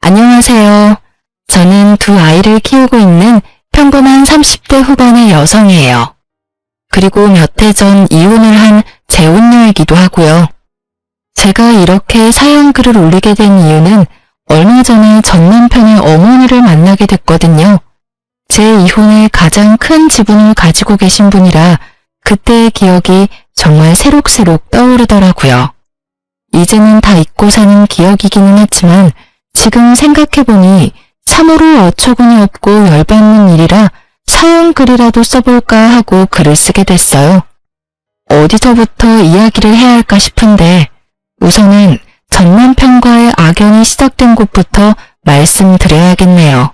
안녕하세요. 저는 두 아이를 키우고 있는 평범한 30대 후반의 여성이에요. 그리고 몇 해 전 이혼을 한 재혼녀이기도 하고요. 제가 이렇게 사연 글을 올리게 된 이유는 얼마 전에 전 남편의 어머니를 만나게 됐거든요. 제 이혼에 가장 큰 지분을 가지고 계신 분이라 그때의 기억이 정말 새록새록 떠오르더라고요. 이제는 다 잊고 사는 기억이기는 했지만 지금 생각해보니 참으로 어처구니 없고 열받는 일이라 사연 글이라도 써볼까 하고 글을 쓰게 됐어요. 어디서부터 이야기를 해야 할까 싶은데 우선은 전 남편과의 악연이 시작된 곳부터 말씀드려야겠네요.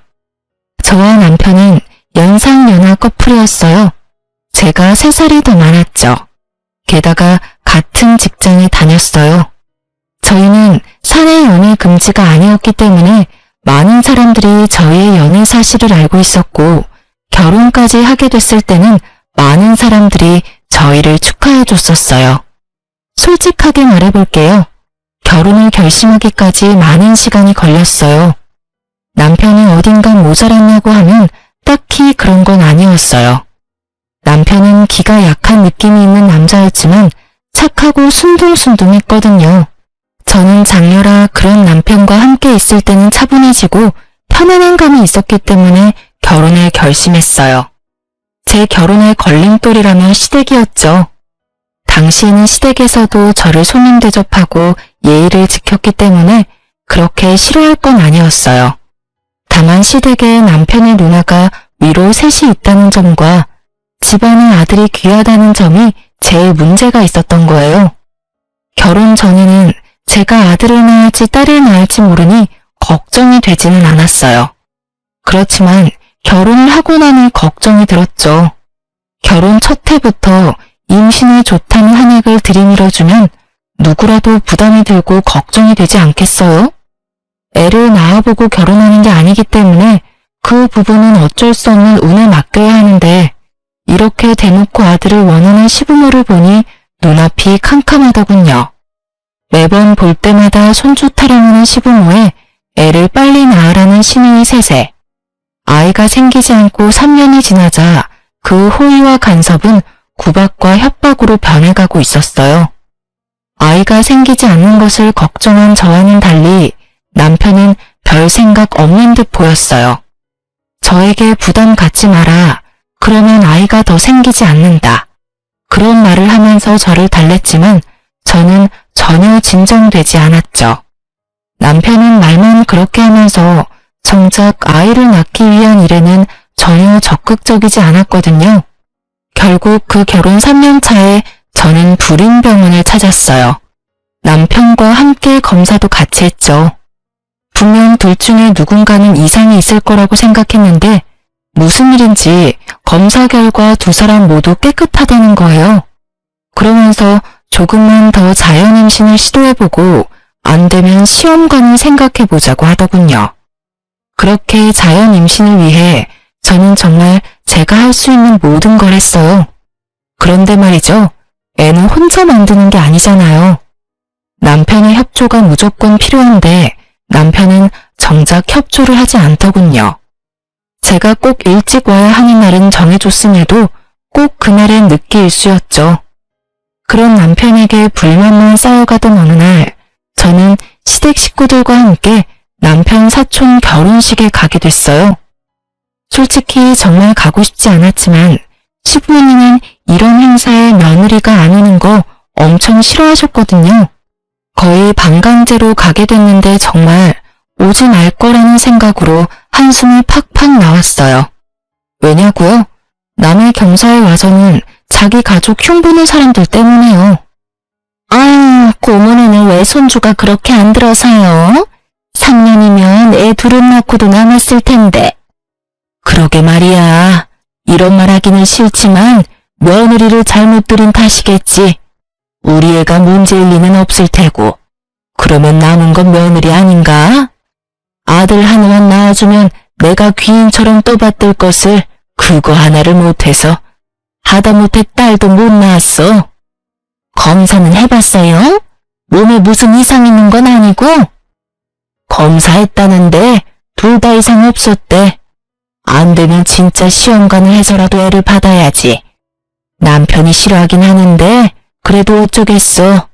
저와 남편은 연상연하 커플이었어요. 제가 3살이 더 많았죠. 게다가 같은 직장에 다녔어요. 저희는 사내 연애 금지가 아니었기 때문에 많은 사람들이 저희의 연애 사실을 알고 있었고 결혼까지 하게 됐을 때는 많은 사람들이 저희를 축하해 줬었어요. 솔직하게 말해볼게요. 결혼을 결심하기까지 많은 시간이 걸렸어요. 남편이 어딘가 모자랐냐고 하면 딱히 그런 건 아니었어요. 남편은 기가 약한 느낌이 있는 남자였지만 착하고 순둥순둥했거든요. 저는 장녀라 그런 남편과 함께 있을 때는 차분해지고 편안한 감이 있었기 때문에 결혼을 결심했어요. 제 결혼의 걸림돌이라면 시댁이었죠. 당시에는 시댁에서도 저를 손님 대접하고 예의를 지켰기 때문에 그렇게 싫어할 건 아니었어요. 다만 시댁에 남편의 누나가 위로 셋이 있다는 점과 집안의 아들이 귀하다는 점이 제일 문제가 있었던 거예요. 결혼 전에는 제가 아들을 낳을지 딸을 낳을지 모르니 걱정이 되지는 않았어요. 그렇지만 결혼을 하고 나니 걱정이 들었죠. 결혼 첫 해부터 임신에 좋다는 한약을 들이밀어주면 누구라도 부담이 들고 걱정이 되지 않겠어요? 애를 낳아보고 결혼하는 게 아니기 때문에 그 부분은 어쩔 수 없는 운에 맡겨야 하는데 이렇게 대놓고 아들을 원하는 시부모를 보니 눈앞이 캄캄하더군요. 매번 볼 때마다 손주 타령하는 시부모에 애를 빨리 낳으라는 신우의 세세. 아이가 생기지 않고 3년이 지나자 그 호의와 간섭은 구박과 협박으로 변해가고 있었어요. 아이가 생기지 않는 것을 걱정한 저와는 달리 남편은 별 생각 없는 듯 보였어요. 저에게 부담 갖지 마라. 그러면 아이가 더 생기지 않는다. 그런 말을 하면서 저를 달랬지만 저는 전혀 진정되지 않았죠. 남편은 말만 그렇게 하면서 정작 아이를 낳기 위한 일에는 전혀 적극적이지 않았거든요. 결국 그 결혼 3년 차에 저는 불임병원을 찾았어요. 남편과 함께 검사도 같이 했죠. 분명 둘 중에 누군가는 이상이 있을 거라고 생각했는데 무슨 일인지 검사 결과 두 사람 모두 깨끗하다는 거예요. 그러면서 조금만 더 자연 임신을 시도해보고 안 되면 시험관을 생각해보자고 하더군요. 그렇게 자연 임신을 위해 저는 정말 제가 할 수 있는 모든 걸 했어요. 그런데 말이죠. 애는 혼자 만드는 게 아니잖아요. 남편의 협조가 무조건 필요한데 남편은 정작 협조를 하지 않더군요. 제가 꼭 일찍 와야 하는 날은 정해줬음에도 꼭 그날엔 늦게 일수였죠. 그런 남편에게 불만만 쌓여가던 어느 날 저는 시댁 식구들과 함께 남편 사촌 결혼식에 가게 됐어요. 솔직히 정말 가고 싶지 않았지만 시부모님은 이런 행사에 며느리가 안 오는 거 엄청 싫어하셨거든요. 거의 반강제로 가게 됐는데 정말 오지 말 거라는 생각으로 한숨이 팍팍 나왔어요. 왜냐고요? 남의 경사에 와서는 자기 가족 흉보는 사람들 때문에요. 아유, 고모네는 왜 손주가 그렇게 안 들어서요? 3년이면 애 둘은 낳고도 남았을 텐데. 그러게 말이야. 이런 말 하기는 싫지만 며느리를 잘못 들인 탓이겠지. 우리 애가 문제일 리는 없을 테고. 그러면 남은 건 며느리 아닌가? 아들 하나만 낳아주면 내가 귀인처럼 떠받들 것을 그거 하나를 못해서 하다못해 딸도 못 낳았어. 검사는 해봤어요? 몸에 무슨 이상 있는 건 아니고? 검사했다는데 둘 다 이상 없었대. 안 되면 진짜 시험관을 해서라도 애를 받아야지. 남편이 싫어하긴 하는데 그래도 어쩌겠어.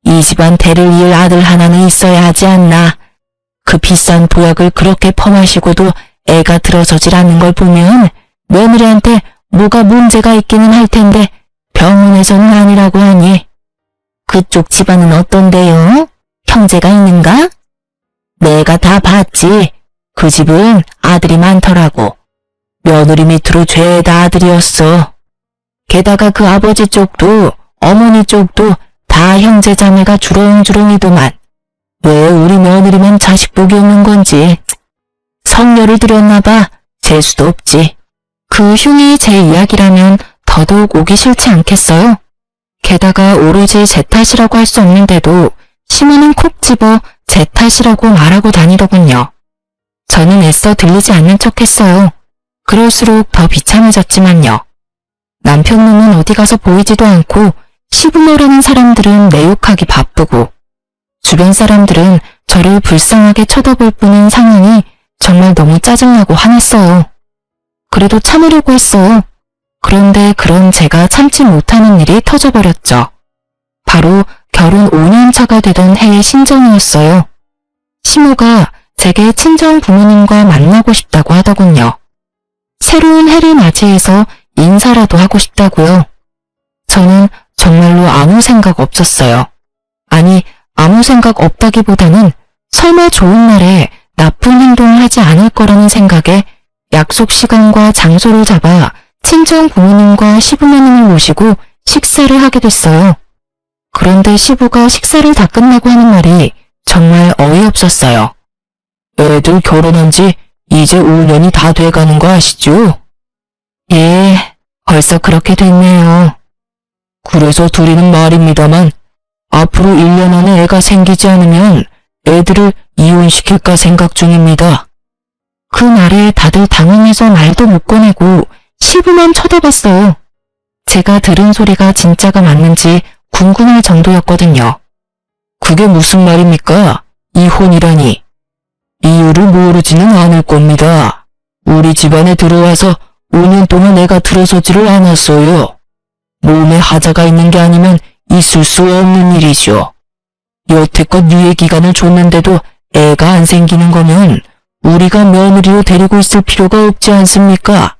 이 집안 대를 이을 아들 하나는 있어야 하지 않나. 그 비싼 보약을 그렇게 퍼마시고도 애가 들어서질 않는 걸 보면 며느리한테 뭐가 문제가 있기는 할 텐데 병원에서는 아니라고 하니. 그쪽 집안은 어떤데요? 형제가 있는가? 내가 다 봤지. 그 집은 아들이 많더라고. 며느리 밑으로 죄다 아들이었어. 게다가 그 아버지 쪽도 어머니 쪽도 다 형제 자매가 주렁주렁이더만. 왜 우리 며느리만 자식 복이 없는 건지. 성녀를 들였나 봐. 재수도 없지. 그 흉이 제 이야기라면 더더욱 오기 싫지 않겠어요? 게다가 오로지 제 탓이라고 할 수 없는데도 시모는 콕 집어 제 탓이라고 말하고 다니더군요. 저는 애써 들리지 않는 척했어요. 그럴수록 더 비참해졌지만요. 남편놈은 어디 가서 보이지도 않고 시부모라는 사람들은 내 욕하기 바쁘고 주변 사람들은 저를 불쌍하게 쳐다볼 뿐인 상황이 정말 너무 짜증나고 화났어요. 그래도 참으려고 했어요. 그런데 그런 제가 참지 못하는 일이 터져버렸죠. 바로 결혼 5년 차가 되던 해의 신정이었어요. 시모가 제게 친정 부모님과 만나고 싶다고 하더군요. 새로운 해를 맞이해서 인사라도 하고 싶다고요. 저는 정말로 아무 생각 없었어요. 아니, 아무 생각 없다기보다는 설마 좋은 날에 나쁜 행동을 하지 않을 거라는 생각에 약속 시간과 장소를 잡아 친정 부모님과 시부모님을 모시고 식사를 하게 됐어요. 그런데 시부가 식사를 다 끝나고 하는 말이 정말 어이없었어요. 애들 결혼한 지 이제 5년이 다 돼가는 거 아시죠? 예, 벌써 그렇게 됐네요. 그래서 둘이는 말입니다만 앞으로 1년 안에 애가 생기지 않으면 애들을 이혼시킬까 생각 중입니다. 그 말에 다들 당황해서 말도 못 꺼내고 시부만 쳐다봤어요. 제가 들은 소리가 진짜가 맞는지 궁금할 정도였거든요. 그게 무슨 말입니까? 이혼이라니. 이유를 모르지는 않을 겁니다. 우리 집안에 들어와서 5년 동안 애가 들어서지를 않았어요. 몸에 하자가 있는 게 아니면 있을 수 없는 일이죠. 여태껏 유예 기간을 줬는데도 애가 안 생기는 거면 우리가 며느리로 데리고 있을 필요가 없지 않습니까?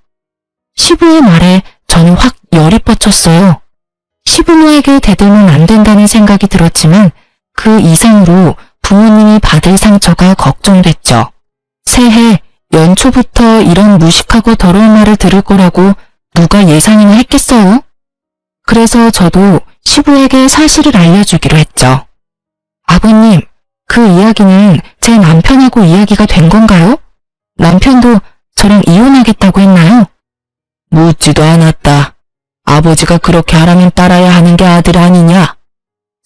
시부의 말에 저는 확 열이 뻗쳤어요. 시부모에게 대들면 안 된다는 생각이 들었지만 그 이상으로 부모님이 받을 상처가 걱정됐죠. 새해 연초부터 이런 무식하고 더러운 말을 들을 거라고 누가 예상이나 했겠어요? 그래서 저도 시부에게 사실을 알려주기로 했죠. 아버님, 그 이야기는 제 남편하고 이야기가 된 건가요? 남편도 저랑 이혼하겠다고 했나요? 묻지도 않았다. 아버지가 그렇게 하라면 따라야 하는 게 아들 아니냐?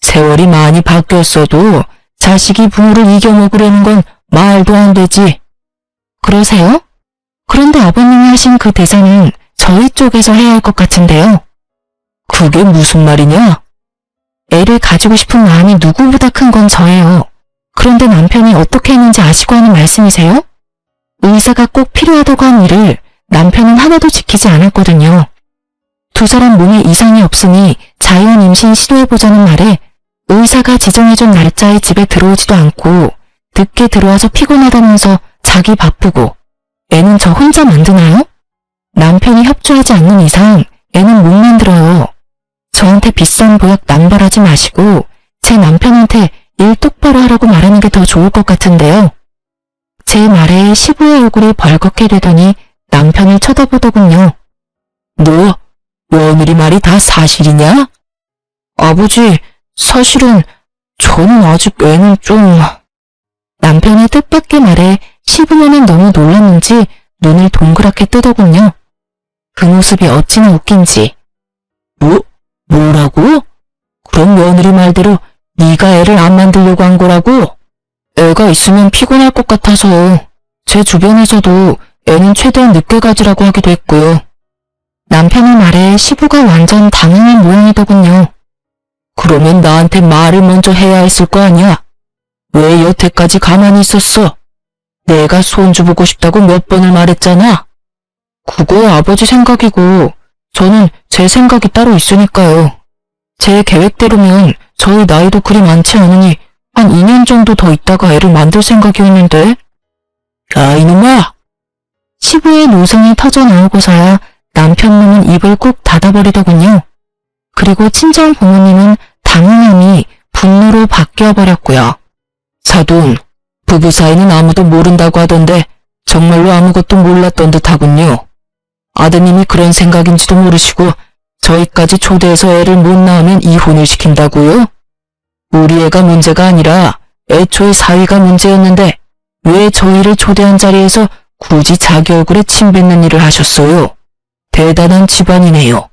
세월이 많이 바뀌었어도 자식이 부모를 이겨먹으려는 건 말도 안 되지. 그러세요? 그런데 아버님이 하신 그 대사는 저희 쪽에서 해야 할 것 같은데요. 그게 무슨 말이냐? 애를 가지고 싶은 마음이 누구보다 큰 건 저예요. 그런데 남편이 어떻게 했는지 아시고 하는 말씀이세요? 의사가 꼭 필요하다고 한 일을 남편은 하나도 지키지 않았거든요. 두 사람 몸에 이상이 없으니 자연 임신 시도해보자는 말에 의사가 지정해준 날짜에 집에 들어오지도 않고 늦게 들어와서 피곤하다면서 자기 바쁘고 애는 저 혼자 만드나요? 남편이 협조하지 않는 이상 애는 못 만들어요. 저한테 비싼 보약 남발하지 마시고 제 남편한테 일 똑바로 하라고 말하는 게 더 좋을 것 같은데요. 제 말에 시부의 얼굴이 벌겋게 되더니 남편을 쳐다보더군요. 너 며느리 말이 다 사실이냐? 아버지, 사실은 저는 아직 애는 좀... 남편의 뜻밖의 말에 시부모는 너무 놀랐는지 눈을 동그랗게 뜨더군요. 그 모습이 어찌나 웃긴지. 뭐라고? 그럼 며느리 말대로 네가 애를 안 만들려고 한 거라고? 애가 있으면 피곤할 것 같아서 제 주변에서도 애는 최대한 늦게 가지라고 하기도 했고요. 남편의 말에 시부가 완전 당황한 모양이더군요. 그러면 나한테 말을 먼저 해야 했을 거 아니야? 왜 여태까지 가만히 있었어? 내가 손주 보고 싶다고 몇 번을 말했잖아. 그거 아버지 생각이고 저는 제 생각이 따로 있으니까요. 제 계획대로면 저희 나이도 그리 많지 않으니 한 2년 정도 더 있다가 애를 만들 생각이었는데. 야, 이놈아! 시부의 노성이 터져나오고서야 남편놈은 입을 꾹 닫아버리더군요. 그리고 친정 부모님은 당황함이 분노로 바뀌어버렸고요. 사돈, 부부 사이는 아무도 모른다고 하던데 정말로 아무것도 몰랐던 듯하군요. 아드님이 그런 생각인지도 모르시고 저희까지 초대해서 애를 못 낳으면 이혼을 시킨다고요? 우리 애가 문제가 아니라 애초에 사위가 문제였는데 왜 저희를 초대한 자리에서 굳이 자기 얼굴에 침 뱉는 일을 하셨어요? 대단한 집안이네요.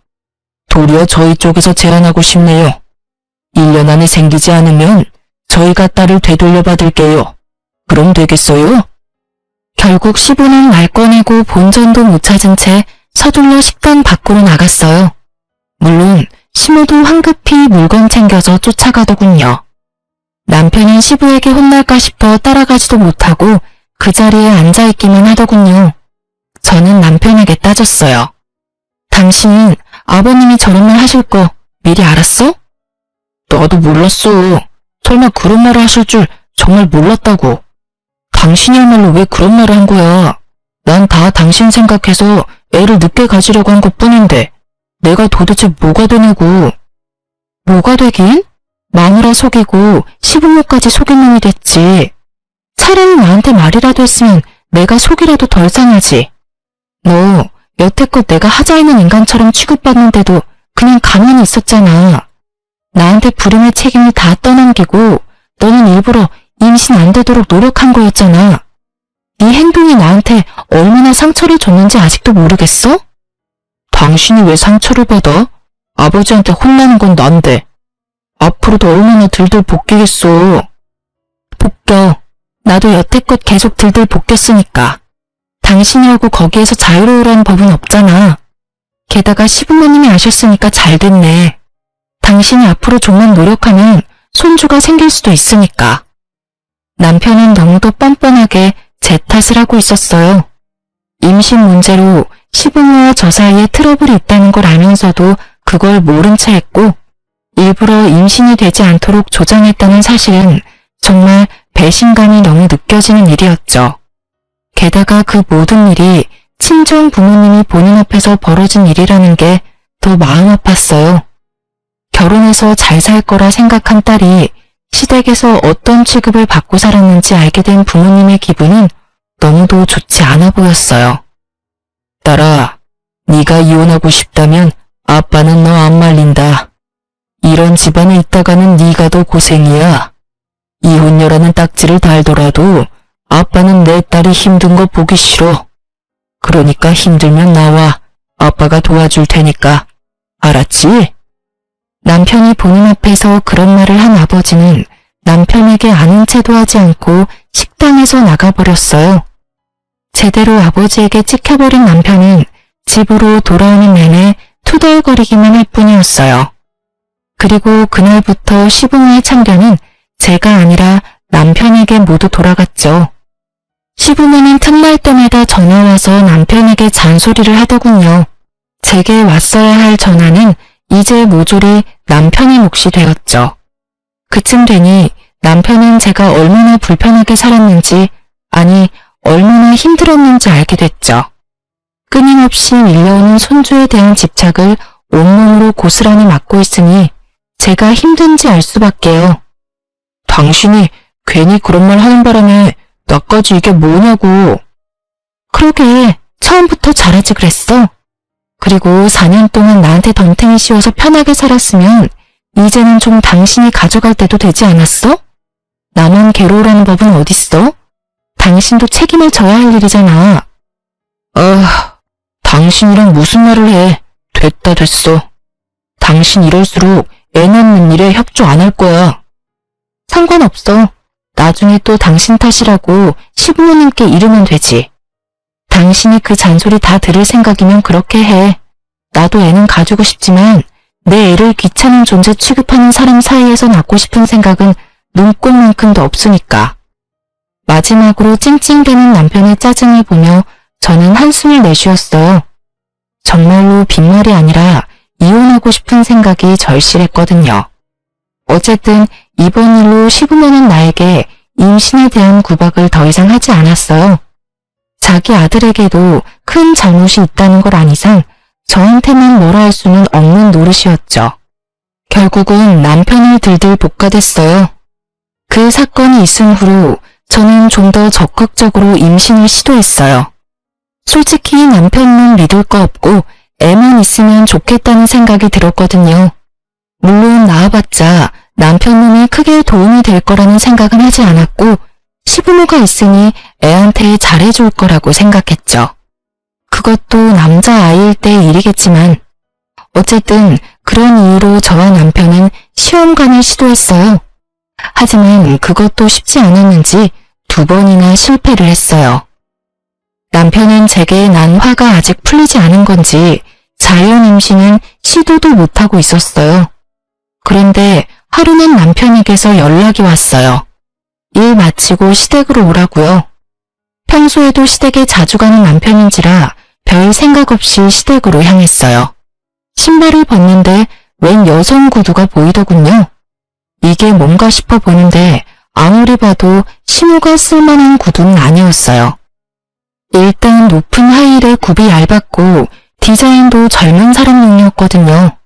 도리어 저희 쪽에서 제안하고 싶네요. 1년 안에 생기지 않으면 저희가 딸을 되돌려 받을게요. 그럼 되겠어요? 결국 시부는 말 꺼내고 본전도 못 찾은 채 서둘러 식당 밖으로 나갔어요. 물론 시모도 황급히 물건 챙겨서 쫓아가더군요. 남편은 시부에게 혼날까 싶어 따라가지도 못하고 그 자리에 앉아있기만 하더군요. 저는 남편에게 따졌어요. 당신 아버님이 저런 말 하실 거 미리 알았어? 나도 몰랐어. 설마 그런 말을 하실 줄 정말 몰랐다고. 당신이야말로 왜 그런 말을 한 거야. 난 다 당신 생각해서 애를 늦게 가지려고 한 것뿐인데 내가 도대체 뭐가 되냐고. 뭐가 되긴? 마누라 속이고 시부모까지 속인 놈이 됐지. 차라리 나한테 말이라도 했으면 내가 속이라도 덜 상하지. 너 여태껏 내가 하자있는 인간처럼 취급받는데도 그냥 가만히 있었잖아. 나한테 불임의 책임을 다 떠넘기고 너는 일부러 임신 안 되도록 노력한 거였잖아. 네 행동이 나한테 얼마나 상처를 줬는지 아직도 모르겠어? 당신이 왜 상처를 받아? 아버지한테 혼나는 건 난데. 앞으로도 얼마나 들들 볶이겠어. 볶여. 나도 여태껏 계속 들들 볶였으니까. 당신이라고 거기에서 자유로우라는 법은 없잖아. 게다가 시부모님이 아셨으니까 잘 됐네. 당신이 앞으로 좀만 노력하면 손주가 생길 수도 있으니까. 남편은 너무도 뻔뻔하게 제 탓을 하고 있었어요. 임신 문제로 시부모와 저 사이에 트러블이 있다는 걸 알면서도 그걸 모른 채 했고 일부러 임신이 되지 않도록 조장했다는 사실은 정말 배신감이 너무 느껴지는 일이었죠. 게다가 그 모든 일이 친정 부모님이 보는 앞에서 벌어진 일이라는 게 더 마음 아팠어요. 결혼해서 잘 살 거라 생각한 딸이 시댁에서 어떤 취급을 받고 살았는지 알게 된 부모님의 기분은 너무도 좋지 않아 보였어요. 딸아, 네가 이혼하고 싶다면 아빠는 너 안 말린다. 이런 집안에 있다가는 네가 더 고생이야. 이혼녀라는 딱지를 달더라도 아빠는 내 딸이 힘든 거 보기 싫어. 그러니까 힘들면 나와. 아빠가 도와줄 테니까. 알았지? 남편이 보는 앞에서 그런 말을 한 아버지는 남편에게 아는 체도 하지 않고 식당에서 나가버렸어요. 제대로 아버지에게 찍혀버린 남편은 집으로 돌아오는 내내 투덜거리기만 할 뿐이었어요. 그리고 그날부터 시부모의 참견은 제가 아니라 남편에게 모두 돌아갔죠. 시부모는 틈날 때마다 전화와서 남편에게 잔소리를 하더군요. 제게 왔어야 할 전화는 이제 모조리 남편의 몫이 되었죠. 그쯤 되니 남편은 제가 얼마나 불편하게 살았는지, 아니 얼마나 힘들었는지 알게 됐죠. 끊임없이 밀려오는 손주에 대한 집착을 온몸으로 고스란히 맡고 있으니 제가 힘든지 알 수밖에요. 당신이 괜히 그런 말 하는 바람에 나까지 이게 뭐냐고. 그러게 처음부터 잘하지 그랬어. 그리고 4년 동안 나한테 덤탱이 씌워서 편하게 살았으면 이제는 좀 당신이 가져갈 때도 되지 않았어? 나만 괴로우라는 법은 어딨어? 당신도 책임을 져야 할 일이잖아. 당신이랑 무슨 말을 해. 됐다 됐어. 당신 이럴수록 애 낳는 일에 협조 안 할 거야. 상관없어. 나중에 또 당신 탓이라고 시부모님께 이르면 되지. 당신이 그 잔소리 다 들을 생각이면 그렇게 해. 나도 애는 가지고 싶지만 내 애를 귀찮은 존재 취급하는 사람 사이에서 낳고 싶은 생각은 눈곱만큼도 없으니까. 마지막으로 찡찡대는 남편의 짜증을 보며 저는 한숨을 내쉬었어요. 정말로 빈말이 아니라 이혼하고 싶은 생각이 절실했거든요. 어쨌든 이번 일로 시부모는 나에게 임신에 대한 구박을 더 이상 하지 않았어요. 자기 아들에게도 큰 잘못이 있다는 걸 안 이상 저한테만 뭐라 할 수는 없는 노릇이었죠. 결국은 남편을 들들 볶아댔어요. 그 사건이 있은 후로 저는 좀 더 적극적으로 임신을 시도했어요. 솔직히 남편은 믿을 거 없고 애만 있으면 좋겠다는 생각이 들었거든요. 물론 낳아봤자 남편 놈이 크게 도움이 될 거라는 생각은 하지 않았고 시부모가 있으니 애한테 잘해줄 거라고 생각했죠. 그것도 남자아이일 때 일이겠지만 어쨌든 그런 이유로 저와 남편은 시험관을 시도했어요. 하지만 그것도 쉽지 않았는지 2번이나 실패를 했어요. 남편은 제게 난 화가 아직 풀리지 않은 건지 자연 임신은 시도도 못하고 있었어요. 그런데 하루는 남편에게서 연락이 왔어요. 일 마치고 시댁으로 오라고요. 평소에도 시댁에 자주 가는 남편인지라 별 생각 없이 시댁으로 향했어요. 신발을 벗는데 웬 여성 구두가 보이더군요. 이게 뭔가 싶어 보는데 아무리 봐도 신우가 쓸만한 구두는 아니었어요. 일단 높은 하이힐에 굽이 얇았고 디자인도 젊은 사람용이었거든요.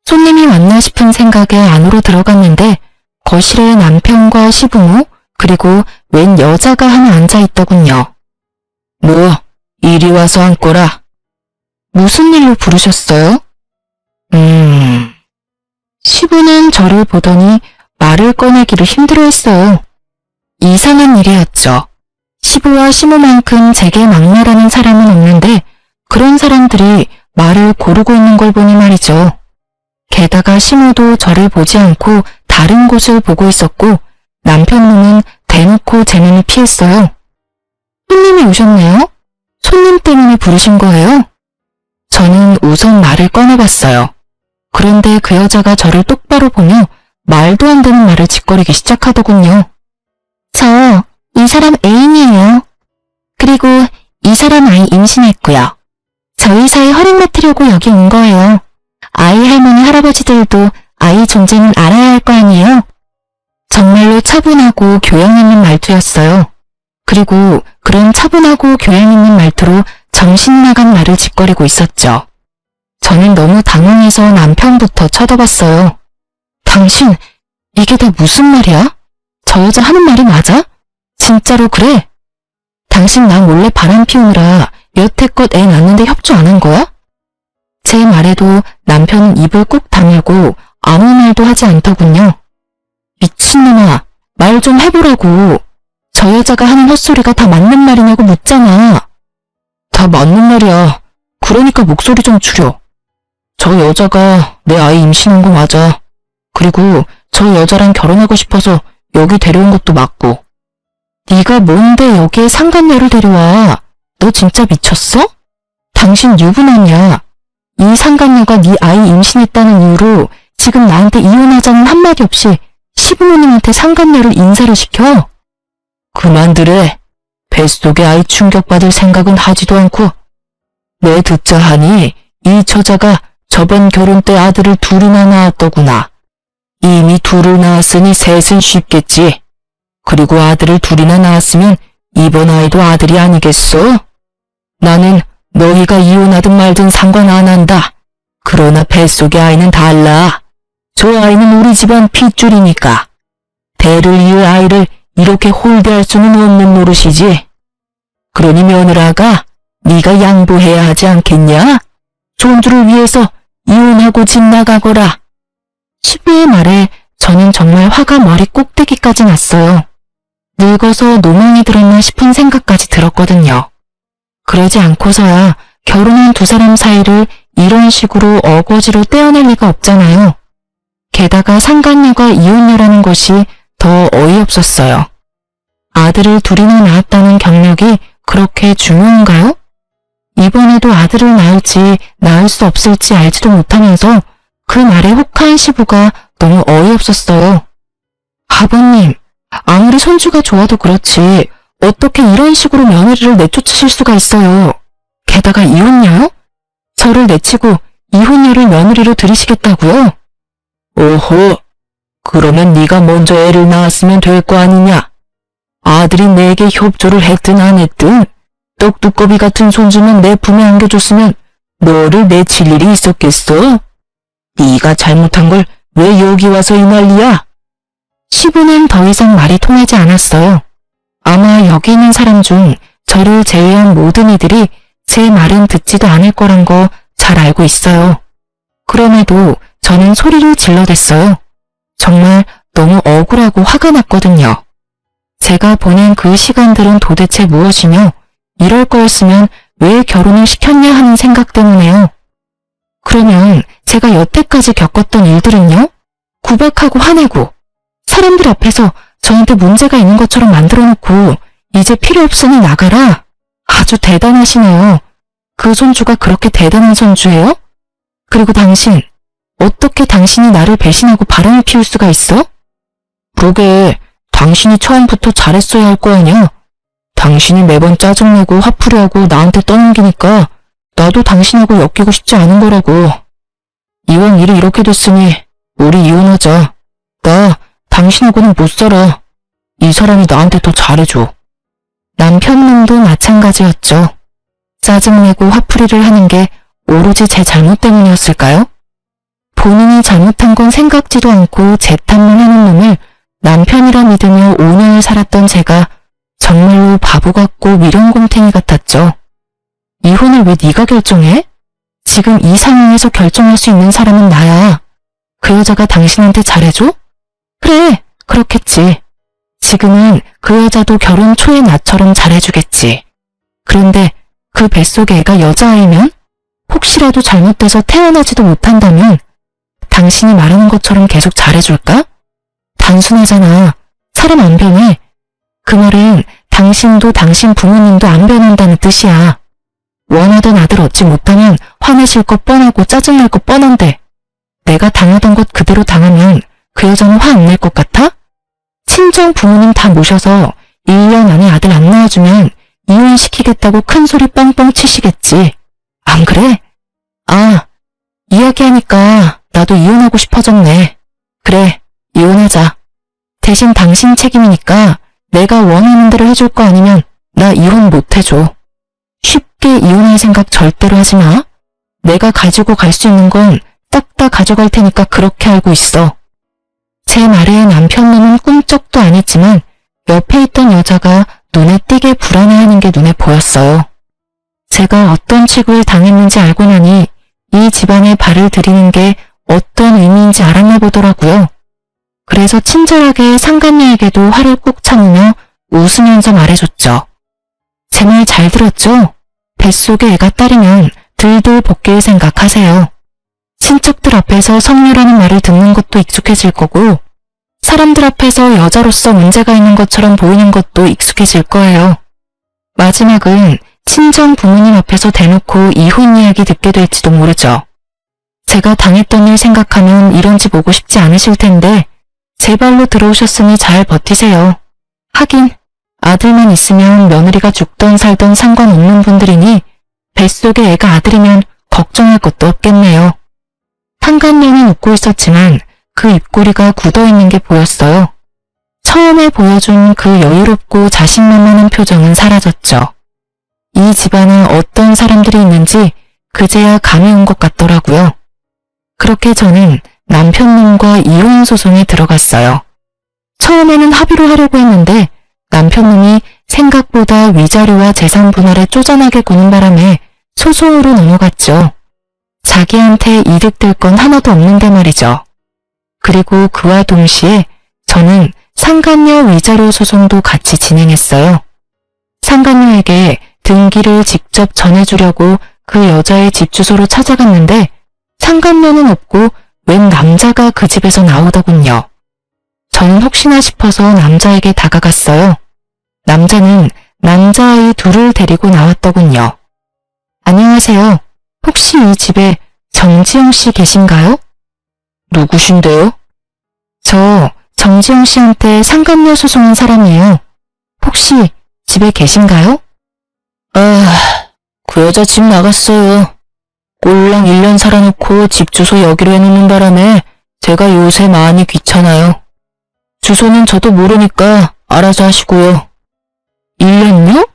손님이 왔나 싶은 생각에 안으로 들어갔는데 거실에 남편과 시부모 그리고 웬 여자가 하나 앉아있더군요. 뭐 이리 와서 앉거라. 무슨 일로 부르셨어요? 시부는 저를 보더니 말을 꺼내기를 힘들어했어요. 이상한 일이었죠. 시부와 시모만큼 제게 막말하는 사람은 없는데 그런 사람들이 말을 고르고 있는 걸 보니 말이죠. 게다가 시모도 저를 보지 않고 다른 곳을 보고 있었고 남편놈은 대놓고 제 눈을 피했어요. 손님이 오셨네요? 손님 때문에 부르신 거예요? 저는 우선 말을 꺼내봤어요. 그런데 그 여자가 저를 똑바로 보며 말도 안 되는 말을 짓거리기 시작하더군요. 저 이 사람 애인이에요. 그리고 이 사람 아이 임신했고요. 저희 사이 허락 맡으려고 여기 온 거예요. 아이 할머니 할아버지들도 아이 존재는 알아야 할 거 아니에요? 정말로 차분하고 교양 있는 말투였어요. 그리고 그런 차분하고 교양 있는 말투로 정신 나간 말을 짓거리고 있었죠. 저는 너무 당황해서 남편부터 쳐다봤어요. 당신, 이게 다 무슨 말이야? 저 여자 하는 말이 맞아? 진짜로 그래? 당신 나 몰래 바람 피우느라 여태껏 애 낳는데 협조 안 한 거야? 제 말에도 남편은 입을 꾹 다물고 아무 말도 하지 않더군요. 미친놈아, 말 좀 해보라고. 저 여자가 하는 헛소리가 다 맞는 말이냐고 묻잖아. 다 맞는 말이야. 그러니까 목소리 좀 줄여. 저 여자가 내 아이 임신한 거 맞아. 그리고 저 여자랑 결혼하고 싶어서 여기 데려온 것도 맞고. 네가 뭔데 여기에 상간녀를 데려와. 너 진짜 미쳤어? 당신 유부남이야. 이 상간녀가 네 아이 임신했다는 이유로 지금 나한테 이혼하자는 한마디 없이 시부모님한테 상간녀를 인사를 시켜? 그만두래. 뱃속에 아이 충격받을 생각은 하지도 않고. 내 듣자 하니 이 처자가 저번 결혼 때 아들을 둘이나 낳았더구나. 이미 둘을 낳았으니 셋은 쉽겠지. 그리고 아들을 둘이나 낳았으면 이번 아이도 아들이 아니겠소? 나는 너희가 이혼하든 말든 상관 안 한다. 그러나 뱃속의 아이는 달라. 저 아이는 우리 집안 핏줄이니까. 대를 이을 아이를 이렇게 홀대할 수는 없는 노릇이지. 그러니 며느라가 네가 양보해야 하지 않겠냐? 손주를 위해서 이혼하고 집 나가거라. 시부의 말에 저는 정말 화가 머리 꼭대기까지 났어요. 늙어서 노망이 들었나 싶은 생각까지 들었거든요. 그러지 않고서야 결혼한 두 사람 사이를 이런 식으로 어거지로 떼어낼 리가 없잖아요. 게다가 상간녀가 이혼녀라는 것이 더 어이없었어요. 아들을 둘이나 낳았다는 경력이 그렇게 중요한가요? 이번에도 아들을 낳을지 낳을 수 없을지 알지도 못하면서 그 말에 혹한 시부가 너무 어이없었어요. 아버님, 아무리 손주가 좋아도 그렇지 어떻게 이런 식으로 며느리를 내쫓으실 수가 있어요. 게다가 이혼녀요? 저를 내치고 이혼녀를 며느리로 들이시겠다고요? 오호, 그러면 네가 먼저 애를 낳았으면 될 거 아니냐. 아들이 내게 협조를 했든 안 했든 떡두꺼비 같은 손주는 내 품에 안겨줬으면 너를 내칠 일이 있었겠어? 네가 잘못한 걸 왜 여기 와서 이 난리야? 시부는 더 이상 말이 통하지 않았어요. 아마 여기 있는 사람 중 저를 제외한 모든 이들이 제 말은 듣지도 않을 거란 거 잘 알고 있어요. 그럼에도 저는 소리를 질러댔어요. 정말 너무 억울하고 화가 났거든요. 제가 보낸 그 시간들은 도대체 무엇이며 이럴 거였으면 왜 결혼을 시켰냐 하는 생각 때문에요. 그러면 제가 여태까지 겪었던 일들은요? 구박하고 화내고 사람들 앞에서 저한테 문제가 있는 것처럼 만들어놓고 이제 필요 없으니 나가라. 아주 대단하시네요. 그 손주가 그렇게 대단한 손주예요? 그리고 당신, 어떻게 당신이 나를 배신하고 바람을 피울 수가 있어? 그러게, 당신이 처음부터 잘했어야 할 거 아니야? 당신이 매번 짜증내고 화풀이하고 나한테 떠넘기니까 나도 당신하고 엮이고 싶지 않은 거라고. 이왕 일이 이렇게 됐으니 우리 이혼하자. 나 당신하고는 못 살아. 이 사람이 나한테 더 잘해줘. 남편님도 마찬가지였죠. 짜증내고 화풀이를 하는 게 오로지 제 잘못 때문이었을까요? 본인이 잘못한 건 생각지도 않고 제 탓만 하는 놈을 남편이라 믿으며 5년을 살았던 제가 정말로 바보 같고 미련곰탱이 같았죠. 이혼을 왜 네가 결정해? 지금 이 상황에서 결정할 수 있는 사람은 나야. 그 여자가 당신한테 잘해줘? 그래, 그렇겠지. 지금은 그 여자도 결혼 초의 나처럼 잘해주겠지. 그런데 그 뱃속에 애가 여자아이면? 혹시라도 잘못돼서 태어나지도 못한다면 당신이 말하는 것처럼 계속 잘해줄까? 단순하잖아. 사람 안 변해. 그 말은 당신도 당신 부모님도 안 변한다는 뜻이야. 원하던 아들 얻지 못하면 화내실 거 뻔하고 짜증날 거 뻔한데 내가 당하던 것 그대로 당하면 그 여자는 화 안 낼 것 같아? 친정 부모님 다 모셔서 1년 안에 아들 안 낳아주면 이혼시키겠다고 큰 소리 뻥뻥 치시겠지. 안 그래? 아, 이야기하니까 나도 이혼하고 싶어졌네. 그래, 이혼하자. 대신 당신 책임이니까 내가 원하는 대로 해줄 거 아니면 나 이혼 못 해줘. 쉽게 이혼할 생각 절대로 하지 마. 내가 가지고 갈 수 있는 건 딱 다 가져갈 테니까 그렇게 알고 있어. 제 말에 남편놈은 꿈쩍도 안 했지만 옆에 있던 여자가 눈에 띄게 불안해하는 게 눈에 보였어요. 제가 어떤 취급을 당했는지 알고 나니 이 집안에 발을 들이는 게 어떤 의미인지 알았나 보더라고요. 그래서 친절하게 상간녀에게도 화를 꾹 참으며 웃으면서 말해줬죠. 제 말 잘 들었죠? 뱃속에 애가 딸이면 들들 볶일 생각하세요. 친척들 앞에서 성녀라는 말을 듣는 것도 익숙해질 거고 사람들 앞에서 여자로서 문제가 있는 것처럼 보이는 것도 익숙해질 거예요. 마지막은 친정 부모님 앞에서 대놓고 이혼 이야기 듣게 될지도 모르죠. 제가 당했던 일 생각하면 이런 집 오고 싶지 않으실 텐데 제발로 들어오셨으니 잘 버티세요. 하긴 아들만 있으면 며느리가 죽던 살던 상관없는 분들이니 뱃속에 애가 아들이면 걱정할 것도 없겠네요. 상간녀는 웃고 있었지만 그 입꼬리가 굳어있는 게 보였어요. 처음에 보여준 그 여유롭고 자신만만한 표정은 사라졌죠. 이 집안에 어떤 사람들이 있는지 그제야 감이 온 것 같더라고요. 그렇게 저는 남편님과 이혼 소송에 들어갔어요. 처음에는 합의로 하려고 했는데 남편님이 생각보다 위자료와 재산 분할에 쪼잔하게 구는 바람에 소송으로 넘어갔죠. 자기한테 이득될 건 하나도 없는데 말이죠. 그리고 그와 동시에 저는 상간녀 위자료 소송도 같이 진행했어요. 상간녀에게 등기를 직접 전해주려고 그 여자의 집 주소로 찾아갔는데 상간녀는 없고 웬 남자가 그 집에서 나오더군요. 저는 혹시나 싶어서 남자에게 다가갔어요. 남자는 남자아이 둘을 데리고 나왔더군요. 안녕하세요. 혹시 이 집에 정지영 씨 계신가요? 누구신데요? 저 정지영 씨한테 상간녀 소송한 사람이에요. 혹시 집에 계신가요? 그 여자 집 나갔어요. 꼴랑 1년 살아놓고 집 주소 여기로 해놓는 바람에 제가 요새 많이 귀찮아요. 주소는 저도 모르니까 알아서 하시고요. 1년요?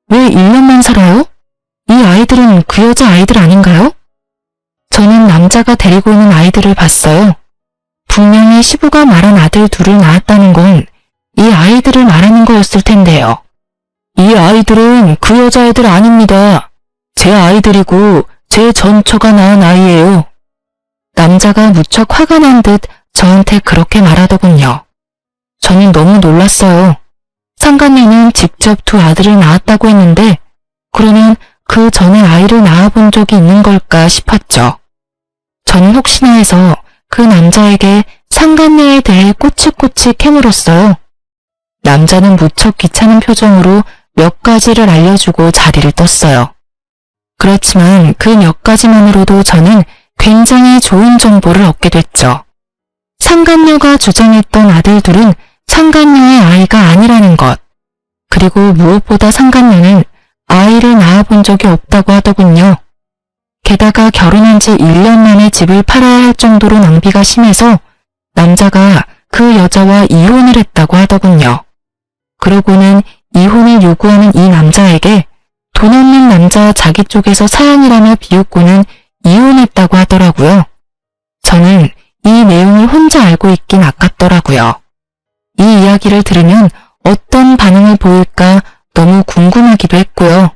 왜 1년만 살아요? 이 아이들은 그 여자 아이들 아닌가요? 저는 남자가 데리고 오는 아이들을 봤어요. 분명히 시부가 말한 아들 둘을 낳았다는 건 이 아이들을 말하는 거였을 텐데요. 이 아이들은 그 여자애들 아닙니다. 제 아이들이고 제 전처가 낳은 아이예요. 남자가 무척 화가 난 듯 저한테 그렇게 말하더군요. 저는 너무 놀랐어요. 상간녀는 직접 두 아들을 낳았다고 했는데 그러면 그 전에 아이를 낳아본 적이 있는 걸까 싶었죠. 저는 혹시나 해서 그 남자에게 상간녀에 대해 꼬치꼬치 캐물었어요. 남자는 무척 귀찮은 표정으로 몇 가지를 알려주고 자리를 떴어요. 그렇지만 그 몇 가지만으로도 저는 굉장히 좋은 정보를 얻게 됐죠. 상간녀가 주장했던 아들 둘은 상간녀의 아이가 아니라는 것. 그리고 무엇보다 상간녀는 아이를 낳아본 적이 없다고 하더군요. 게다가 결혼한 지 1년 만에 집을 팔아야 할 정도로 낭비가 심해서 남자가 그 여자와 이혼을 했다고 하더군요. 그러고는 이혼을 요구하는 이 남자에게 돈 없는 남자 자기 쪽에서 사연이라며 비웃고는 이혼했다고 하더라고요. 저는 이 내용을 혼자 알고 있긴 아깝더라고요. 이 이야기를 들으면 어떤 반응을 보일까 너무 궁금하기도 했고요.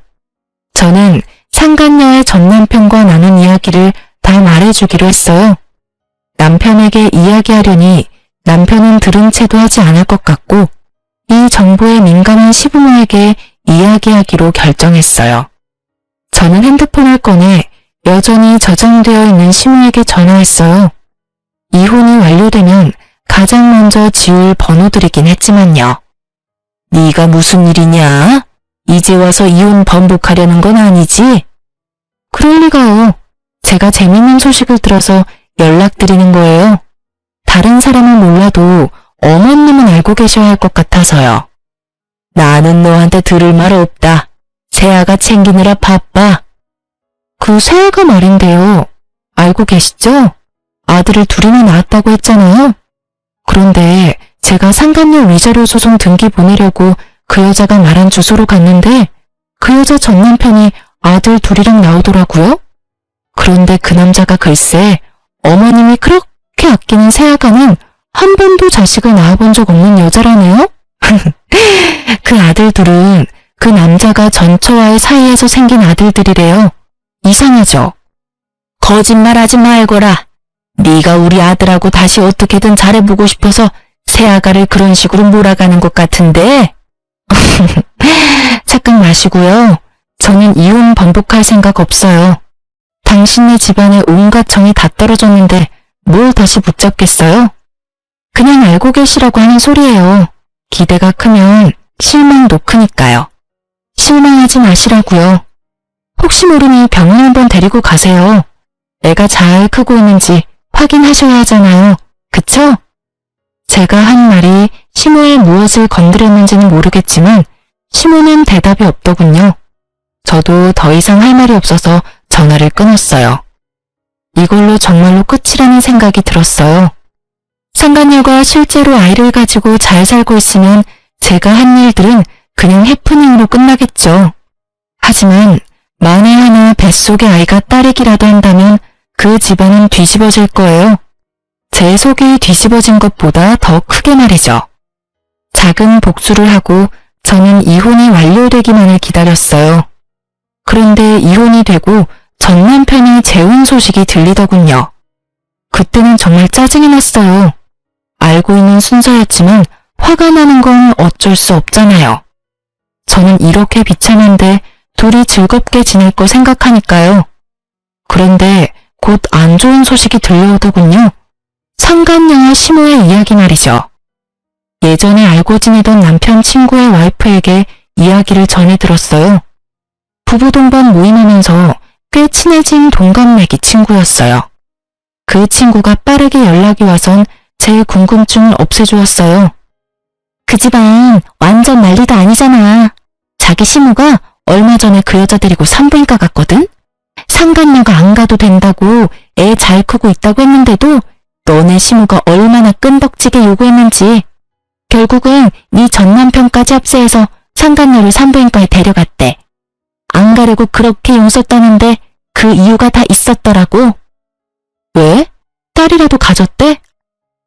저는 상간녀의 전 남편과 나눈 이야기를 다 말해주기로 했어요. 남편에게 이야기하려니 남편은 들은 채도 하지 않을 것 같고 이 정보에 민감한 시부모에게 이야기하기로 결정했어요. 저는 핸드폰을 꺼내 여전히 저장되어 있는 시모에게 전화했어요. 이혼이 완료되면 가장 먼저 지울 번호들이긴 했지만요. 네가 무슨 일이냐? 이제 와서 이혼 번복하려는 건 아니지? 그럴 리가요. 제가 재밌는 소식을 들어서 연락드리는 거예요. 다른 사람은 몰라도 어머님은 알고 계셔야 할 것 같아서요. 나는 너한테 들을 말 없다. 새아가 챙기느라 바빠. 그 새아가 말인데요. 알고 계시죠? 아들을 둘이나 낳았다고 했잖아요. 그런데 제가 상간녀 위자료 소송 등기 보내려고 그 여자가 말한 주소로 갔는데 그 여자 전 남편이 아들 둘이랑 나오더라고요. 그런데 그 남자가 글쎄 어머님이 그렇게 아끼는 새아가는 한 번도 자식을 낳아본 적 없는 여자라네요. 그 아들 둘은 그 남자가 전처와의 사이에서 생긴 아들들이래요. 이상하죠? 거짓말하지 말거라. 네가 우리 아들하고 다시 어떻게든 잘해보고 싶어서 새아가를 그런 식으로 몰아가는 것 같은데. 착각 마시고요. 저는 이혼 번복할 생각 없어요. 당신네 집안에 온갖 정이 다 떨어졌는데 뭘 다시 붙잡겠어요? 그냥 알고 계시라고 하는 소리예요. 기대가 크면 실망도 크니까요. 실망하지 마시라고요. 혹시 모르니 병원 한번 데리고 가세요. 애가 잘 크고 있는지 확인하셔야 하잖아요. 그쵸? 제가 한 말이 시모의 무엇을 건드렸는지는 모르겠지만 시모는 대답이 없더군요. 저도 더 이상 할 말이 없어서 전화를 끊었어요. 이걸로 정말로 끝이라는 생각이 들었어요. 상간녀가 실제로 아이를 가지고 잘 살고 있으면 제가 한 일들은 그냥 해프닝으로 끝나겠죠. 하지만 만에 하나 뱃속의 아이가 딸이기라도 한다면 그 집안은 뒤집어질 거예요. 제 속이 뒤집어진 것보다 더 크게 말이죠. 작은 복수를 하고 저는 이혼이 완료되기만을 기다렸어요. 그런데 이혼이 되고 전 남편이 재혼 소식이 들리더군요. 그때는 정말 짜증이 났어요. 알고 있는 순서였지만 화가 나는 건 어쩔 수 없잖아요. 저는 이렇게 비참한데 둘이 즐겁게 지낼 거 생각하니까요. 그런데 곧 안 좋은 소식이 들려오더군요. 상간녀와 시모의 이야기 말이죠. 예전에 알고 지내던 남편 친구의 와이프에게 이야기를 전해 들었어요. 부부 동반 모임하면서 꽤 친해진 동갑내기 친구였어요. 그 친구가 빠르게 연락이 와선 제 궁금증을 없애주었어요. 그 집안 완전 난리도 아니잖아. 자기 시무가 얼마 전에 그 여자 데리고 산부인과 갔거든? 상간녀가 안 가도 된다고 애 잘 크고 있다고 했는데도 너네 시무가 얼마나 끈덕지게 요구했는지 결국은 네 전남편까지 합세해서 상간녀를 산부인과에 데려갔대. 안 가려고 그렇게 용섰다는데 그 이유가 다 있었더라고. 왜? 딸이라도 가졌대?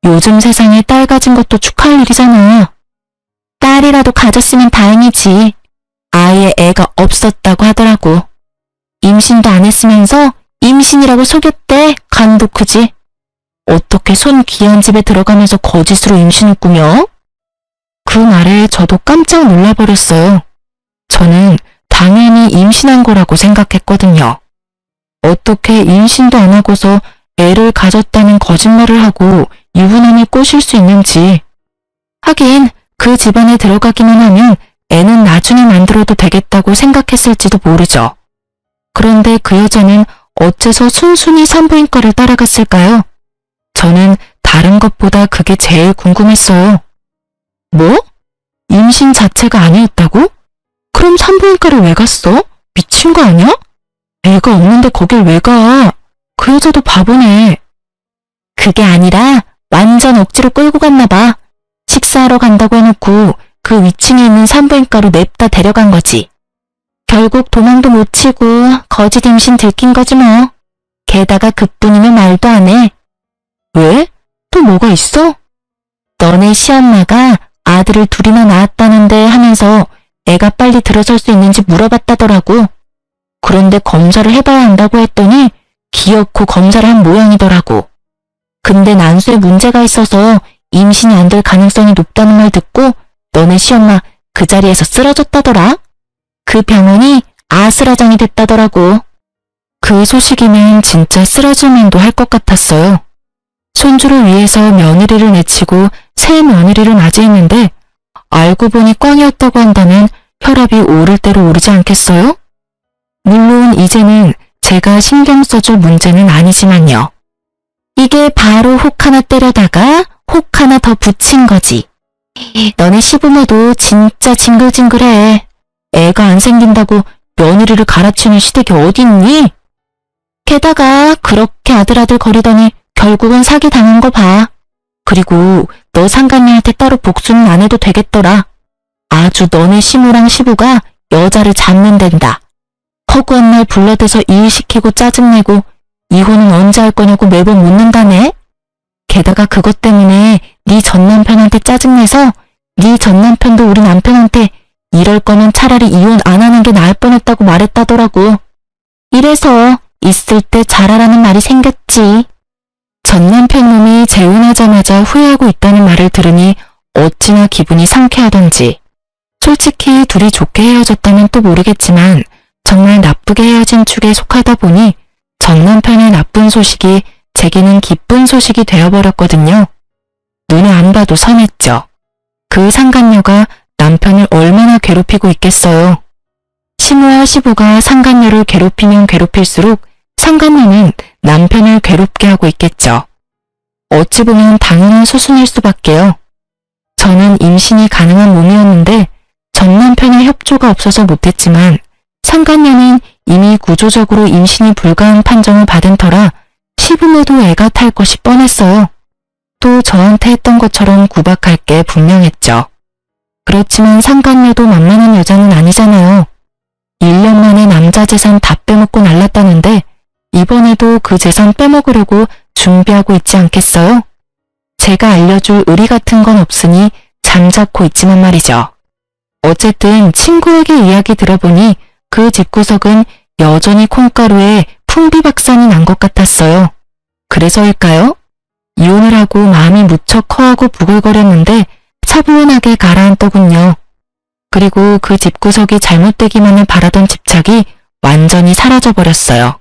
요즘 세상에 딸 가진 것도 축하할 일이잖아. 딸이라도 가졌으면 다행이지. 아예 애가 없었다고 하더라고. 임신도 안 했으면서 임신이라고 속였대. 간도 크지. 어떻게 손 귀한 집에 들어가면서 거짓으로 임신을 꾸며? 그 말에 저도 깜짝 놀라버렸어요. 저는 당연히 임신한 거라고 생각했거든요. 어떻게 임신도 안 하고서 애를 가졌다는 거짓말을 하고 유부남을 꼬실 수 있는지. 하긴 그 집안에 들어가기만 하면 애는 나중에 만들어도 되겠다고 생각했을지도 모르죠. 그런데 그 여자는 어째서 순순히 산부인과를 따라갔을까요? 저는 다른 것보다 그게 제일 궁금했어요. 뭐? 임신 자체가 아니었다고? 그럼 산부인과를 왜 갔어? 미친 거 아니야? 애가 없는데 거길 왜 가? 그 여자도 바보네. 그게 아니라 완전 억지로 끌고 갔나 봐. 식사하러 간다고 해놓고 그 위층에 있는 산부인과로 냅다 데려간 거지. 결국 도망도 못 치고 거짓 임신 들킨 거지 뭐. 게다가 그뿐이면 말도 안 해. 왜? 또 뭐가 있어? 너네 시엄마가 아들을 둘이나 낳았다는데 하면서 애가 빨리 들어설 수 있는지 물어봤다더라고. 그런데 검사를 해봐야 한다고 했더니 기어코 검사를 한 모양이더라고. 근데 난수에 문제가 있어서 임신이 안 될 가능성이 높다는 말 듣고 너네 시엄마 그 자리에서 쓰러졌다더라. 그 병원이 아수라장이 됐다더라고. 그 소식이면 진짜 쓰러질 만도 할 것 같았어요. 손주를 위해서 며느리를 내치고 새 며느리를 맞이했는데 알고 보니 꽝이었다고 한다면 혈압이 오를 대로 오르지 않겠어요? 물론 이제는 제가 신경 써줄 문제는 아니지만요. 이게 바로 혹 하나 때려다가 혹 하나 더 붙인 거지. 너네 시부모도 진짜 징글징글해. 애가 안 생긴다고 며느리를 갈아치우는 시댁이 어딨니? 게다가 그렇게 아들아들 거리더니 결국은 사기 당한 거 봐. 그리고 너 상간녀한테 따로 복수는 안 해도 되겠더라. 아주 너네 시모랑 시부가 여자를 잡는댄다. 허구한 날 불러대서 일 시키고 짜증내고 이혼은 언제 할 거냐고 매번 묻는다네. 게다가 그것 때문에 네 전남편한테 짜증내서 네 전남편도 우리 남편한테 이럴 거면 차라리 이혼 안 하는 게 나을 뻔했다고 말했다더라고. 이래서 있을 때 잘하라는 말이 생겼지. 전남편 놈이 재혼하자마자 후회하고 있다는 말을 들으니 어찌나 기분이 상쾌하던지. 솔직히 둘이 좋게 헤어졌다면 또 모르겠지만 정말 나쁘게 헤어진 축에 속하다 보니 전남편의 나쁜 소식이 제게는 기쁜 소식이 되어버렸거든요. 눈에 안 봐도 선했죠. 그 상간녀가 남편을 얼마나 괴롭히고 있겠어요. 시모와 시부가 상간녀를 괴롭히면 괴롭힐수록 상간녀는 남편을 괴롭게 하고 있겠죠. 어찌 보면 당연한 수순일 수밖에요. 저는 임신이 가능한 몸이었는데 전 남편의 협조가 없어서 못했지만 상간녀는 이미 구조적으로 임신이 불가한 판정을 받은 터라 시부모도 애가 탈 것이 뻔했어요. 또 저한테 했던 것처럼 구박할 게 분명했죠. 그렇지만 상간녀도 만만한 여자는 아니잖아요. 1년 만에 남자 재산 다 빼먹고 날랐다는데 이번에도 그 재산 빼먹으려고 준비하고 있지 않겠어요? 제가 알려줄 의리 같은 건 없으니 잠자코 있지만 말이죠. 어쨌든 친구에게 이야기 들어보니 그 집구석은 여전히 콩가루에 풍비박산이 난 것 같았어요. 그래서일까요? 이혼을 하고 마음이 무척 허하고 부글거렸는데 차분하게 가라앉더군요. 그리고 그 집구석이 잘못되기만을 바라던 집착이 완전히 사라져버렸어요.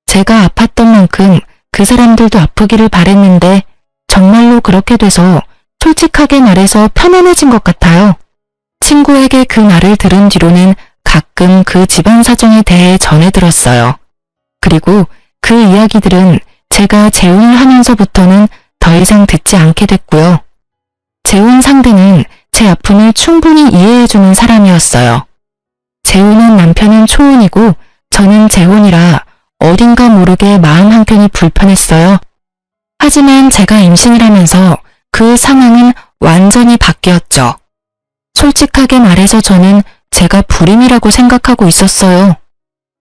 제가 아팠던 만큼 그 사람들도 아프기를 바랬는데 정말로 그렇게 돼서 솔직하게 말해서 편안해진 것 같아요. 친구에게 그 말을 들은 뒤로는 가끔 그 집안 사정에 대해 전해 들었어요. 그리고 그 이야기들은 제가 재혼을 하면서부터는 더 더 이상 듣지 않게 됐고요. 재혼 상대는 제 아픔을 충분히 이해해주는 사람이었어요. 재혼한 남편은 초혼이고 저는 재혼이라 어딘가 모르게 마음 한켠이 불편했어요. 하지만 제가 임신을 하면서 그 상황은 완전히 바뀌었죠. 솔직하게 말해서 저는 제가 불임이라고 생각하고 있었어요.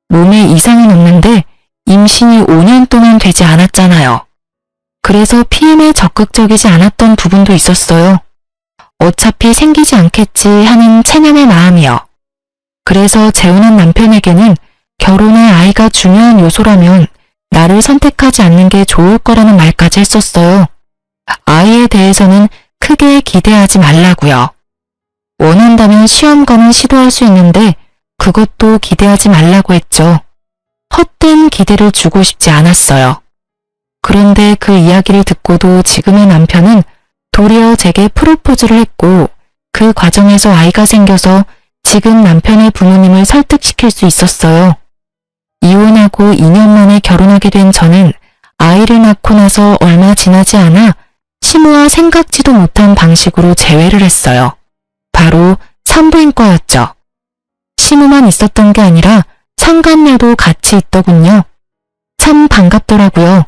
몸에 이상은 없는데 임신이 5년 동안 되지 않았잖아요. 그래서 피임에 적극적이지 않았던 부분도 있었어요. 어차피 생기지 않겠지 하는 체념의 마음이요. 그래서 재혼한 남편에게는 결혼에 아이가 중요한 요소라면 나를 선택하지 않는 게 좋을 거라는 말까지 했었어요. 아이에 대해서는 크게 기대하지 말라고요. 원한다면 시험관은 시도할 수 있는데 그것도 기대하지 말라고 했죠. 헛된 기대를 주고 싶지 않았어요. 그런데 그 이야기를 듣고도 지금의 남편은 도리어 제게 프로포즈를 했고 그 과정에서 아이가 생겨서 지금 남편의 부모님을 설득시킬 수 있었어요. 이혼하고 2년 만에 결혼하게 된 저는 아이를 낳고 나서 얼마 지나지 않아 시모와 생각지도 못한 방식으로 재회를 했어요. 바로 산부인과였죠. 시모만 있었던 게 아니라 상간녀도 같이 있더군요. 참 반갑더라고요.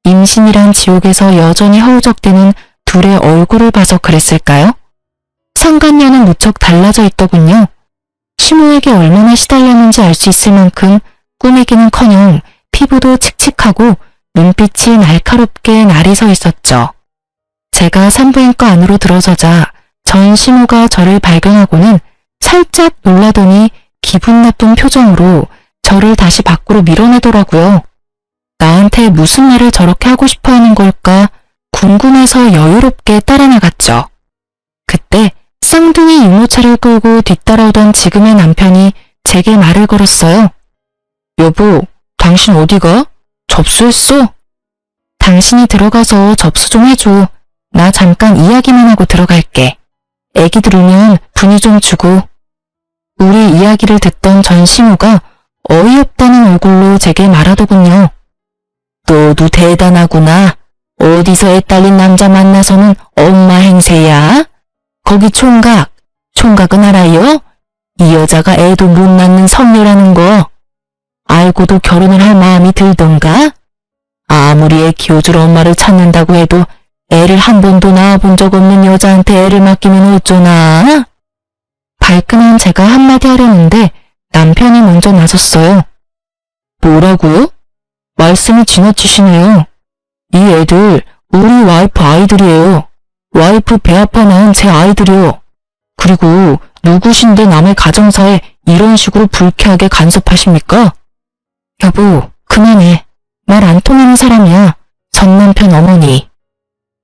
임신이란 지옥에서 여전히 허우적대는 둘의 얼굴을 봐서 그랬을까요? 상간녀는 무척 달라져 있더군요. 시모에게 얼마나 시달렸는지 알 수 있을 만큼 꾸미기는커녕 피부도 칙칙하고 눈빛이 날카롭게 날이 서 있었죠. 제가 산부인과 안으로 들어서자 전 시모가 저를 발견하고는 살짝 놀라더니 기분 나쁜 표정으로 저를 다시 밖으로 밀어내더라고요. 나한테 무슨 말을 저렇게 하고 싶어 하는 걸까 궁금해서 여유롭게 따라 나갔죠. 그때 쌍둥이 유모차를 끌고 뒤따라오던 지금의 남편이 제게 말을 걸었어요. 여보, 당신 어디가? 접수했어? 당신이 들어가서 접수 좀 해줘. 나 잠깐 이야기만 하고 들어갈게. 애기들 오면 분유 좀 주고. 우리 이야기를 듣던 전 시모가 어이없다는 얼굴로 제게 말하더군요. 너도 대단하구나. 어디서 애 딸린 남자 만나서는 엄마 행세야? 거기 총각은 알아요? 이 여자가 애도 못 낳는 성녀라는 거. 알고도 결혼을 할 마음이 들던가? 아무리 애 키워줄 엄마를 찾는다고 해도 애를 한 번도 낳아본 적 없는 여자한테 애를 맡기면 어쩌나? 발끈한 제가 한마디 하려는데 남편이 먼저 나섰어요. 뭐라고요? 말씀이 지나치시네요. 이 애들 우리 와이프 아이들이에요. 와이프 배 아파 낳은 제 아이들이요. 그리고 누구신데 남의 가정사에 이런 식으로 불쾌하게 간섭하십니까? 여보, 그만해. 말 안 통하는 사람이야. 전 남편 어머니.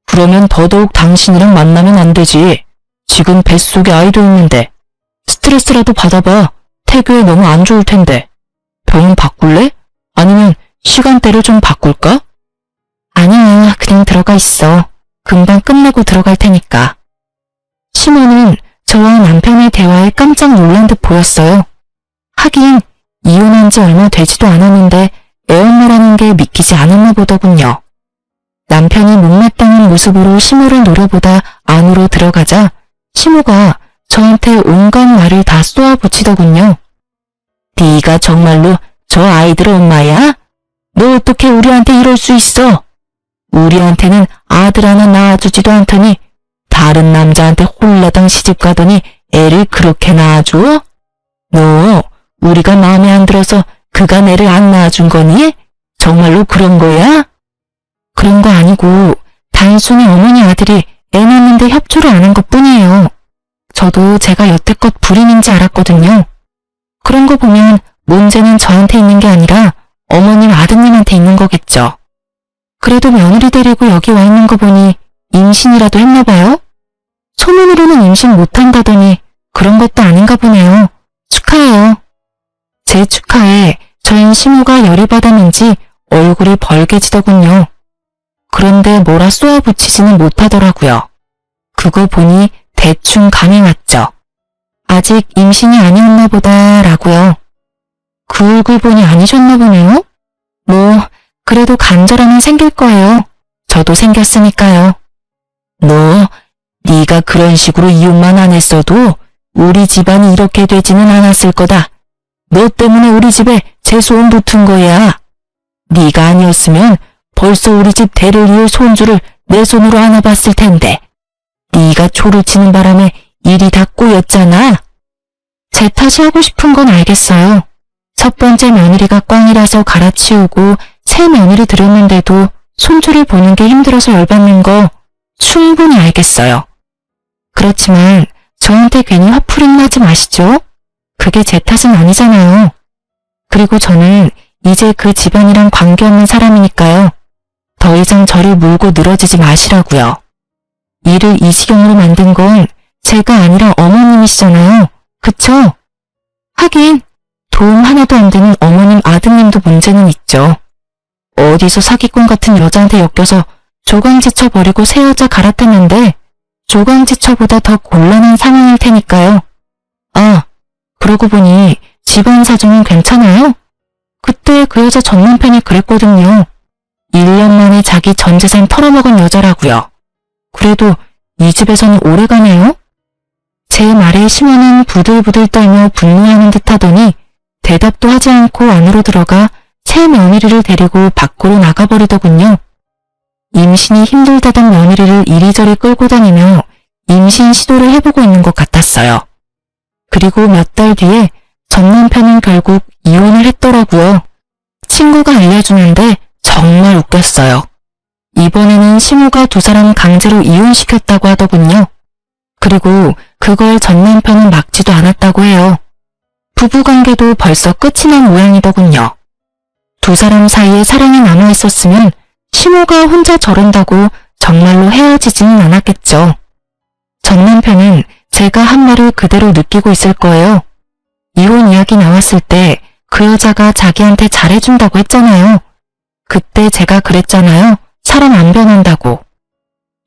그러면 더더욱 당신이랑 만나면 안 되지. 지금 뱃속에 아이도 있는데. 스트레스라도 받아봐. 태교에 너무 안 좋을 텐데. 병원 바꿀래? 아니면 시간대를 좀 바꿀까? 아니야, 그냥 들어가 있어. 금방 끝내고 들어갈 테니까. 시모는 저와 남편의 대화에 깜짝 놀란 듯 보였어요. 하긴 이혼한 지 얼마 되지도 않았는데 애엄마라는 게 믿기지 않았나 보더군요. 남편이 못마땅한 모습으로 시모를 노려보다 안으로 들어가자 시모가 저한테 온갖 말을 다 쏘아붙이더군요. 네가 정말로 저 아이들 엄마야? 너 어떻게 우리한테 이럴 수 있어? 우리한테는 아들 하나 낳아주지도 않더니 다른 남자한테 홀라당 시집 가더니 애를 그렇게 낳아줘? 너 우리가 마음에 안 들어서 그가 애를 안 낳아준 거니? 정말로 그런 거야? 그런 거 아니고 단순히 어머니 아들이 애 낳는데 협조를 안 한 것뿐이에요. 저도 제가 여태껏 불임인지 알았거든요. 그런 거 보면 문제는 저한테 있는 게 아니라 어머님 아드님한테 있는 거겠죠. 그래도 며느리 데리고 여기 와 있는 거 보니 임신이라도 했나 봐요? 소문으로는 임신 못한다더니 그런 것도 아닌가 보네요. 축하해요. 제 축하에 저인 시모가 열이 받았는지 얼굴이 벌개지더군요. 그런데 뭐라 쏘아붙이지는 못하더라고요. 그거 보니 대충 감이 왔죠. 아직 임신이 아니었나 보다라고요. 그 얼굴 보니 아니셨나 보네요. 뭐 그래도 간절함은 생길 거예요. 저도 생겼으니까요. 네가 그런 식으로 이혼만 안 했어도 우리 집안이 이렇게 되지는 않았을 거다. 너 때문에 우리 집에 재소음 붙은 거야. 네가 아니었으면 벌써 우리 집 대를 이을 손주를 내 손으로 안아봤을 텐데. 네가 초를 치는 바람에 일이 다 꼬였잖아. 제 탓이 하고 싶은 건 알겠어요. 첫 번째 며느리가 꽝이라서 갈아치우고 새 며느리 들였는데도 손주를 보는 게 힘들어서 열받는 거 충분히 알겠어요. 그렇지만 저한테 괜히 화풀이는 하지 마시죠. 그게 제 탓은 아니잖아요. 그리고 저는 이제 그 집안이랑 관계없는 사람이니까요. 더 이상 저를 물고 늘어지지 마시라고요. 일을 이 지경으로 만든 건 제가 아니라 어머님이시잖아요. 그쵸? 하긴 도움 하나도 안 되는 어머님 아드님도 문제는 있죠. 어디서 사기꾼 같은 여자한테 엮여서 조강지처 버리고 새 여자 갈아탔는데 조강지처보다 더 곤란한 상황일 테니까요. 아, 그러고 보니 집안 사정은 괜찮아요? 그때 그 여자 전 남편이 그랬거든요. 1년 만에 자기 전 재산 털어먹은 여자라고요. 그래도 이 집에서는 오래가네요? 제 말에 심호는 부들부들 떨며 분노하는 듯 하더니 대답도 하지 않고 안으로 들어가 새 며느리를 데리고 밖으로 나가버리더군요. 임신이 힘들다던 며느리를 이리저리 끌고 다니며 임신 시도를 해보고 있는 것 같았어요. 그리고 몇 달 뒤에 전 남편은 결국 이혼을 했더라고요. 친구가 알려주는데 정말 웃겼어요. 이번에는 시모가 두 사람 강제로 이혼시켰다고 하더군요. 그리고 그걸 전 남편은 막지도 않았다고 해요. 부부관계도 벌써 끝이 난 모양이더군요. 두 사람 사이에 사랑이 남아있었으면 시모가 혼자 저런다고 정말로 헤어지지는 않았겠죠. 전 남편은 제가 한 말을 그대로 느끼고 있을 거예요. 이혼 이야기 나왔을 때 그 여자가 자기한테 잘해준다고 했잖아요. 그때 제가 그랬잖아요. 사람 안 변한다고.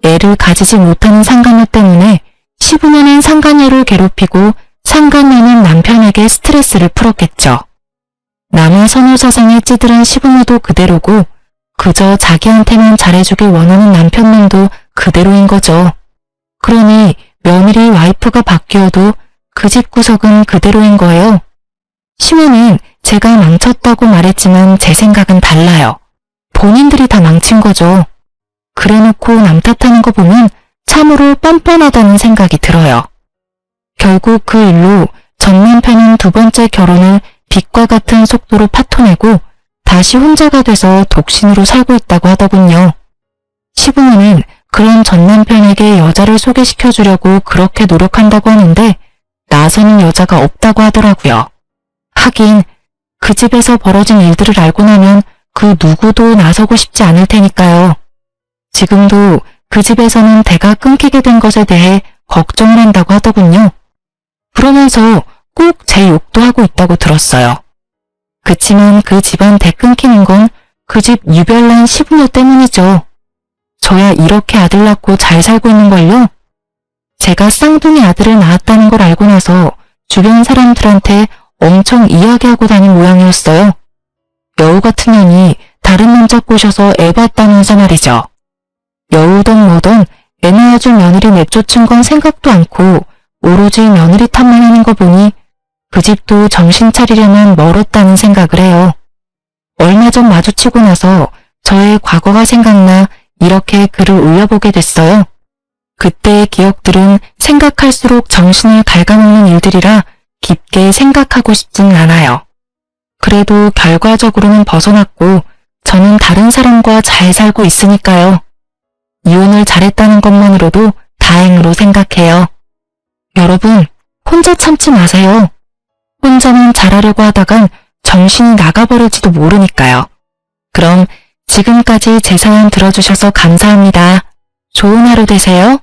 애를 가지지 못하는 상간녀 때문에 시부모는 상간녀를 괴롭히고 상간녀는 남편에게 스트레스를 풀었겠죠. 남의 선효사상에 찌들은 시부모도 그대로고 그저 자기한테만 잘해주길 원하는 남편놈도 그대로인 거죠. 그러니 며느리 와이프가 바뀌어도 그 집 구석은 그대로인 거예요. 시모는 제가 망쳤다고 말했지만 제 생각은 달라요. 본인들이 다 망친 거죠. 그래놓고 남 탓하는 거 보면 참으로 뻔뻔하다는 생각이 들어요. 결국 그 일로 전 남편은 두 번째 결혼을 빛과 같은 속도로 파토내고 다시 혼자가 돼서 독신으로 살고 있다고 하더군요. 시부모는 그런 전 남편에게 여자를 소개시켜주려고 그렇게 노력한다고 하는데 나서는 여자가 없다고 하더라고요. 하긴 그 집에서 벌어진 일들을 알고 나면 그 누구도 나서고 싶지 않을 테니까요. 지금도 그 집에서는 대가 끊기게 된 것에 대해 걱정을 한다고 하더군요. 그러면서 꼭 제 욕도 하고 있다고 들었어요. 그치만 그 집안 대 끊기는 건 그 집 유별난 시부모 때문이죠. 저야 이렇게 아들 낳고 잘 살고 있는걸요. 제가 쌍둥이 아들을 낳았다는 걸 알고 나서 주변 사람들한테 엄청 이야기하고 다닌 모양이었어요. 여우 같은 년이 다른 남자 꼬셔서 애 봤다면서 말이죠. 여우든 뭐든 애 낳아줄 며느리 내쫓은 건 생각도 않고 오로지 며느리 탓만 하는 거 보니 그 집도 정신 차리려면 멀었다는 생각을 해요. 얼마 전 마주치고 나서 저의 과거가 생각나 이렇게 글을 올려보게 됐어요. 그때의 기억들은 생각할수록 정신을 갉아먹는 일들이라 깊게 생각하고 싶지는 않아요. 그래도 결과적으로는 벗어났고 저는 다른 사람과 잘 살고 있으니까요. 이혼을 잘했다는 것만으로도 다행으로 생각해요. 여러분, 혼자 참지 마세요. 혼자만 잘하려고 하다간 정신이 나가버릴지도 모르니까요. 그럼 지금까지 제 사연 들어주셔서 감사합니다. 좋은 하루 되세요.